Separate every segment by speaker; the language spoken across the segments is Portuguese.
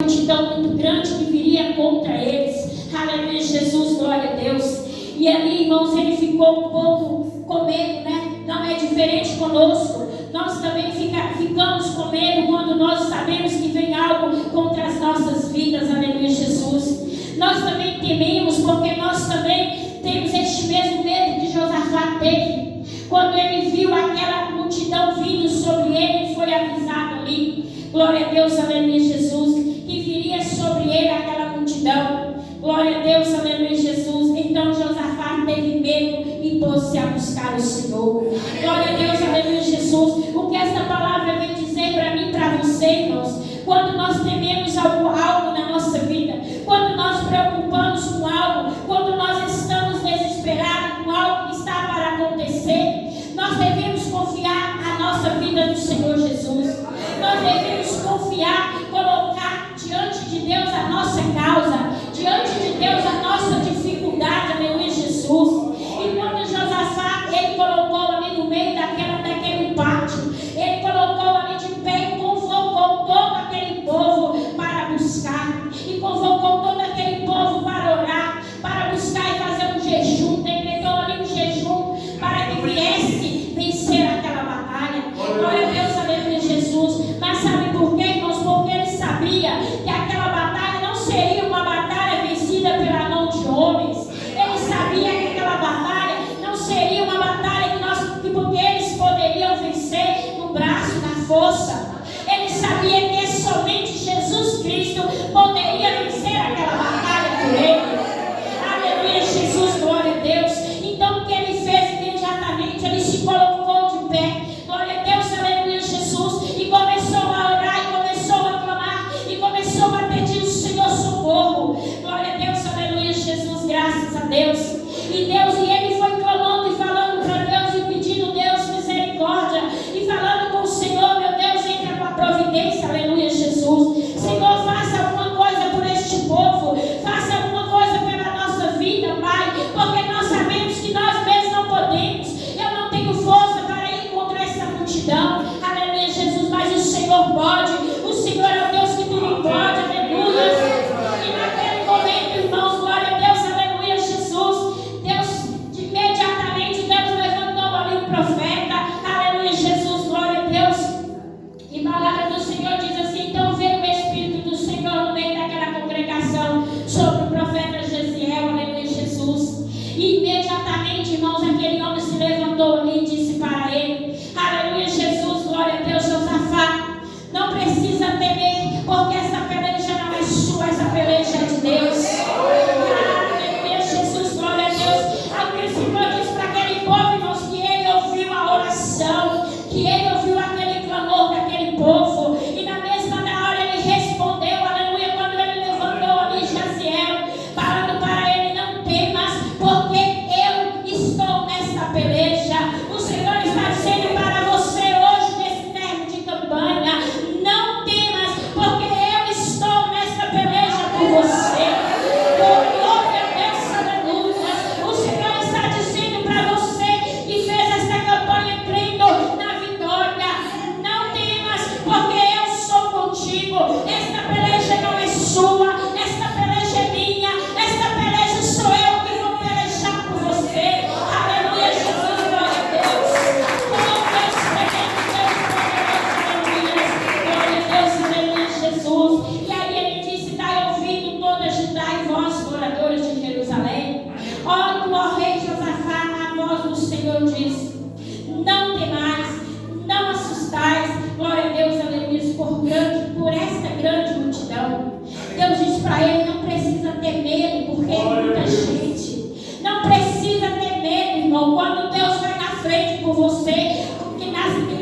Speaker 1: multidão muito grande que viria contra eles. Aleluia, Jesus, glória a Deus. E ali, irmãos, ele ficou um pouco com medo, né? Não é diferente conosco. Nós também ficamos com medo quando nós sabemos que vem algo contra as nossas vidas. Aleluia, Jesus. Nós também tememos, porque nós também temos este mesmo medo que Josafá teve. Quando ele viu aquela multidão vindo sobre ele, ele foi avisado ali. Glória a Deus, aleluia, Jesus, que viria sobre ele aquela multidão. Glória a Deus, aleluia, Jesus. Então Josafá teve medo e pôs-se a buscar o Senhor. Glória a Deus, aleluia, Jesus. O que esta palavra vem dizer para mim e para você, irmãos? Quando nós tememos algo na nossa vida, quando nós preocupamos com algo, quando nós estamos desesperados com algo que está para acontecer, nós devemos confiar a nossa vida no Senhor Jesus. Nós devemos confiar, colocar diante de Deus a nossa causa, diante de Deus a nossa dificuldade, aleluia, Jesus. E quando Josafá, ele colocou ali no meio daquele pátio, ele colocou ali de pé e convocou todo aquele povo para buscar, e convocou todo aquele povo para orar, para buscar e fazer um jejum, decretou ali um jejum para que viesse vencer aquela batalha. Glória a Deus, aleluia, Jesus. Mas sabe por quê, irmãos? Porque ele sabia que aquela batalha não seria uma batalha vencida pela mão de homens. Ele sabia que aquela batalha não seria uma batalha porque eles poderiam vencer no braço, na força. Ele sabia que somente Jesus Cristo poderia vencer aquela batalha por ele. Aleluia, Jesus, glória a Deus. Então o que ele fez imediatamente? Ele se colocou de pé. Glória a Deus, aleluia, Jesus. E começou a orar, e começou a clamar, e começou a pedir ao Senhor socorro. Glória a Deus, aleluia, Jesus, graças a Deus. E ele foi clamando e falando para Deus e pedindo, Deus, misericórdia, e falando com o Senhor, meu Deus, entra com a providência, aleluia, Jesus. Senhor, faça alguma coisa por este povo, faça alguma coisa pela nossa vida, Pai, porque nós sabemos que nós mesmos não podemos. Eu não tenho força para ir contra essa multidão, aleluia, Jesus, mas o Senhor pode. O Senhor é o Deus que tudo pode, aleluia. E naquele momento, irmãos, glória a Deus, aleluia, Jesus, imediatamente Deus levantou ali um profeta, aleluia, Jesus, glória a Deus. E a palavra do Senhor diz assim: então veio o Espírito do Senhor no meio daquela congregação sobre o profeta Jesiel, aleluia, Jesus. E imediatamente, irmãos, aquele homem se levantou ali e disse para ele, aleluia, Jesus, glória a Deus, Josafá, não precisa temer, porque essa peleja não é sua, essa peleja é de Deus. Aleluia, Jesus, glória a Deus. Aí o Senhor disse para aquele povo, irmãos, que ele ouviu a oração, que ele ouviu aquele clamor daquele povo, e na mesma hora ele respondeu, aleluia, quando ele levantou ali Jesiel, falando para ele: não temas, porque eu estou nesta peleja. O Senhor está dizendo para você hoje, nesse termo de campanha: não temas, porque eu estou nesta peleja por você. Glória a Deus, aleluia. O Senhor está dizendo para você que fez esta campanha crendo na vitória: não temas, porque eu sou contigo. Esta peleja não é sua, esta peleja é minha, esta peleja sou eu que vou pelejar por você. Aleluia, Jesus, glória a Deus. Glória a Deus, aleluia, Jesus. E aí ele disse: dai ouvido toda Judá e vós, moradores de Jerusalém. Ó rei Josafá, a voz do Senhor diz: não temais, não assustais. Glória a Deus, aleluia, por esta grande multidão. Deus diz para ele: não precisa ter medo, porque é muita gente. Não precisa ter medo, irmão. Quando Deus vai na frente por você,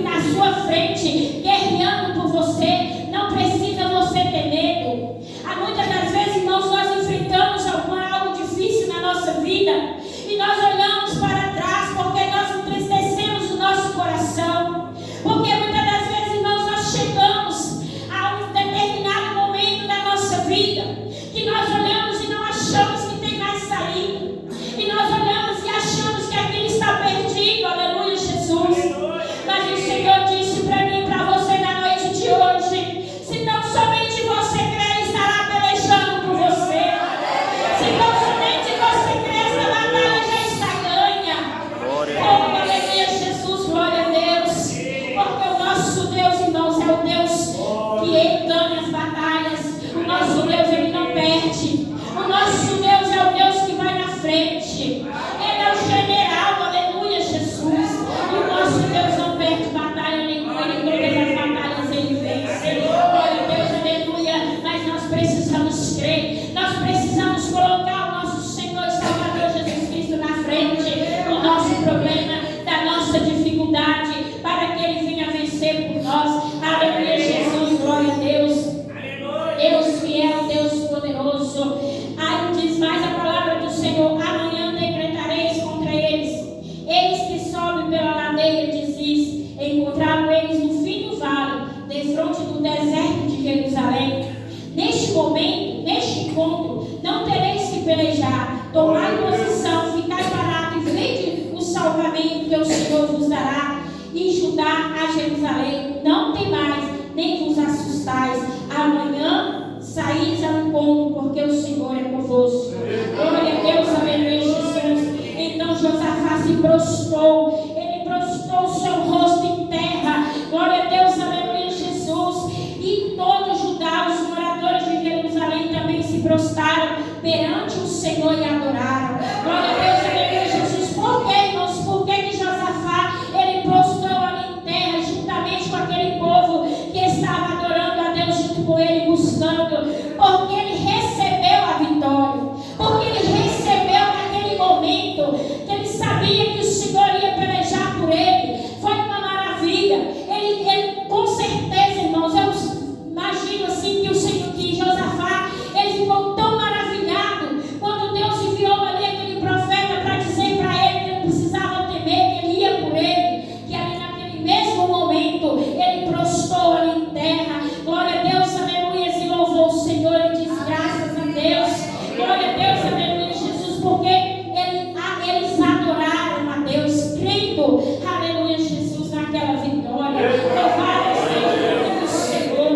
Speaker 1: na sua frente, guerreando por você, não precisa você ter medo. Há muitas das vezes, irmãos, nós enfrentamos algo difícil na nossa vida e nós olhamos para trás porque nós entristecemos o nosso coração. Porque muitas das vezes, irmãos, nós chegamos a um determinado momento da nossa vida que nós olhamos e não achamos que tem mais saída. E nós olhamos e achamos que aquilo está perdido. Aleluia, Jesus. perde. O nosso Deus é o Deus que vai na frente. Ele é o general, aleluia, Jesus. E o nosso Deus não perde batalha nenhuma, em todas as batalhas ele vence. Glória a Deus, aleluia. Mas nós precisamos crer, nós precisamos colocar o nosso Senhor e Salvador Jesus Cristo na frente do nosso problema, da nossa dificuldade, para que ele venha vencer por nós. Aleluia, Jesus, glória a Deus. Deus fiel, Deus poderoso. Aí diz mais a palavra do Senhor: amanhã decretareis contra eles. Eis que sobe pela ladeira de Ziz. Encontraram eles no fim do vale, defronte do deserto de Jerusalém. Neste momento, neste encontro, não tereis que pelejar. Tomai posição, ficai parado e vede o salvamento que o Senhor vos dará. E Judá a Jerusalém, não temais, nem vos assustais. Amanhã saís ao encontro, porque o Senhor é convosco. Glória a Deus, aleluia, Jesus. Então Josafá se prostrou, ele prostrou o seu rosto em terra. Glória a Deus, aleluia, Jesus. E todo Judá, os moradores de Jerusalém, também se prostraram perante o Senhor e adoraram. Glória a Deus, aleluia, Jesus. Por que, irmãos? Por que Josafá, ele prostrou ali em terra, juntamente com aquele povo que estava adorando a Deus junto com ele, buscando? Porque ele recebeu a vitória. Porque ele recebeu naquele momento, que ele sabia que o Senhor ia pelejar por ele. Foi uma maravilha. Ele com certeza, irmãos, eu imagino assim que Josafá, ele ficou tão maravilhado quando Deus enviou ali aquele profeta para dizer para ele que ele precisava temer, que ele ia por ele, que ali naquele mesmo momento ele prostrou ali em terra. Glória a Deus, aleluia, e louvou o Senhor e disse graças a Deus. Glória a Deus, aleluia, Jesus, porque eles adoraram a Deus, crendo, aleluia, Jesus, naquela vitória. Louvado seja o nome do Senhor.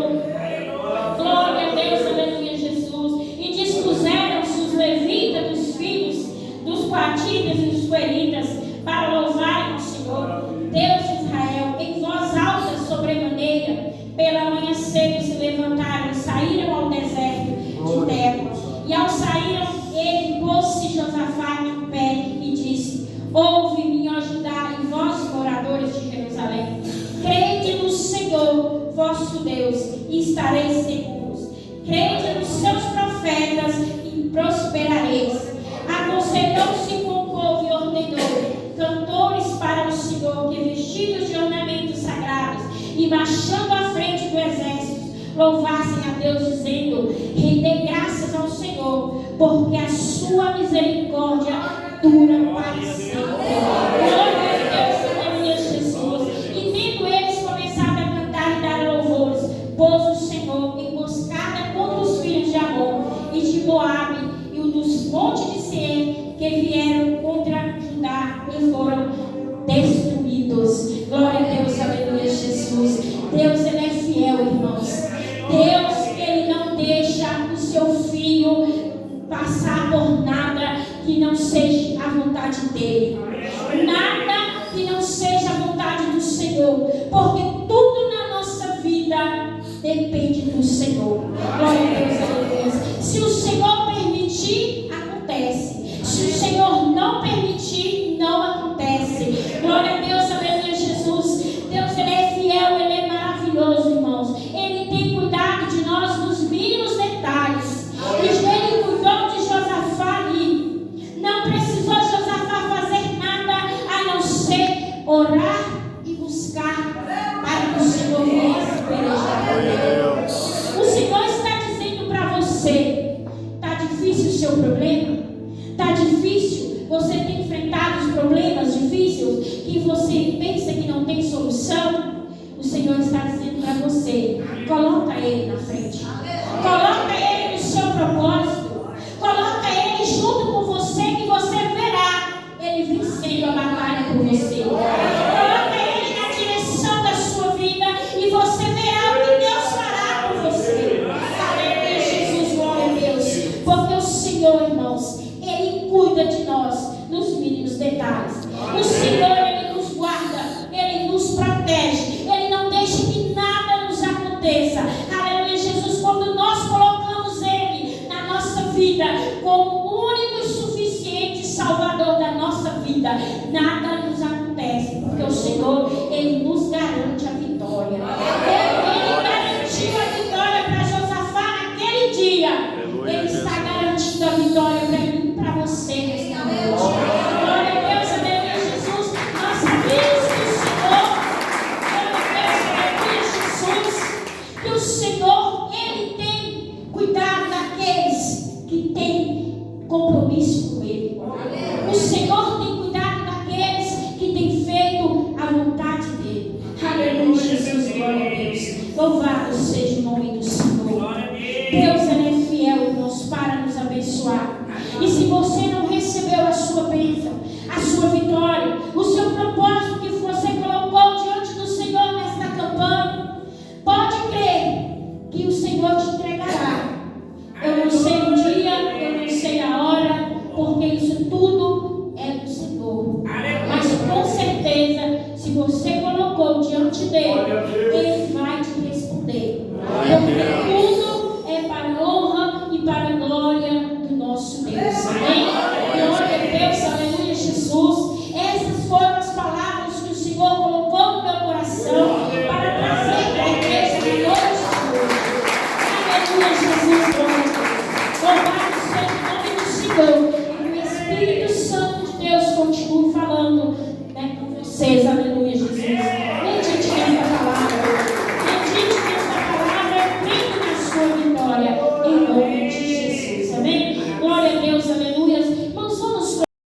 Speaker 1: Glória a Deus, aleluia, Jesus. E dispuseram-se os levitas, dos filhos dos coatitas e dos coeritas, para louvarem o Senhor, Deus de Israel, em voz alta sobremaneira. Pela manhã cedo se levantaram e saíram ao deserto de Teba. E ao saíram, ele pôs-se Josafá em pé e disse: ouve-me, ó Judá, e vós, moradores de Jerusalém, crede no Senhor vosso Deus e estareis seguros. Crede nos seus profetas e prosperareis. Aconselhou-se com o povo e ordenou cantores para o Senhor, que vestidos de ornamentos sagrados e marchando à frente do exército, louvassem a Deus, dizendo: rendei graças ao Senhor, porque a sua misericórdia dura para sempre. Glória a Deus, aleluia, Jesus. E tendo eles começado a cantar e dar louvores, pôs o Senhor emboscada contra os filhos de Amon e de Moabe e o dos montes de Seir, que vieram contra Judá e foram destruídos. Glória a Deus, aleluia, Jesus. Deus, ele é fiel, irmãos. Deus, ele não deixa o seu filho passar por nada que não seja a vontade dele. Nada que não seja a vontade do Senhor. Porque tudo na nossa vida depende do Senhor. Glória a Deus, aleluia. Se o Senhor permitir, acontece. Se o Senhor não permitir, não acontece. Glória a Deus, aleluia, Jesus. Deus, ele é fiel, ele é maravilhoso, irmãos. Ele tem cuidado de nós nos mínimos detalhes. E ele cuidou de Josafá ali. Não precisou Josafá fazer nada a não ser orar e buscar para que o Senhor viesse pelejar por ele. O Senhor está dizendo para você: está difícil o seu problema? Está difícil? Você tem enfrentado os problemas difíceis que você pensa que não tem solução? O Senhor está dizendo para você: coloca Ele na frente. Coloca Ele no seu propósito. Coloca Ele junto com você, que você verá Ele vencendo a batalha por você. Coloca Ele na direção da sua vida e você verá o que Deus fará por você. Aleluia, Jesus, glória a Deus. Porque o Senhor, irmãos, Ele cuida de nós nos mínimos detalhes. O Senhor, Ele nos guarda, Ele nos protege, Ele não deixa que nada nos aconteça. Aleluia, Jesus, quando nós colocamos Ele na nossa nada nos acontece, porque o Senhor, Ele nos garante a vitória. Ele garantiu a vitória para Josafá naquele dia. Ele está garantindo a vitória para mim e para você nesta noite. Glória a Deus, aleluia, Jesus. Nós sabemos que o Senhor, glória a Deus, aleluia, Jesus, que o Senhor, Ele tem cuidado daqueles que têm compromisso com Ele. O Senhor tem cuidado daqueles que têm feito a vontade dEle. Aleluia, Jesus, glória a Deus. Louvado seja o nome do Senhor. Deus, Ele é fiel, irmãos, para nos abençoar. E se você não recebeu a sua bênção, a sua vitória,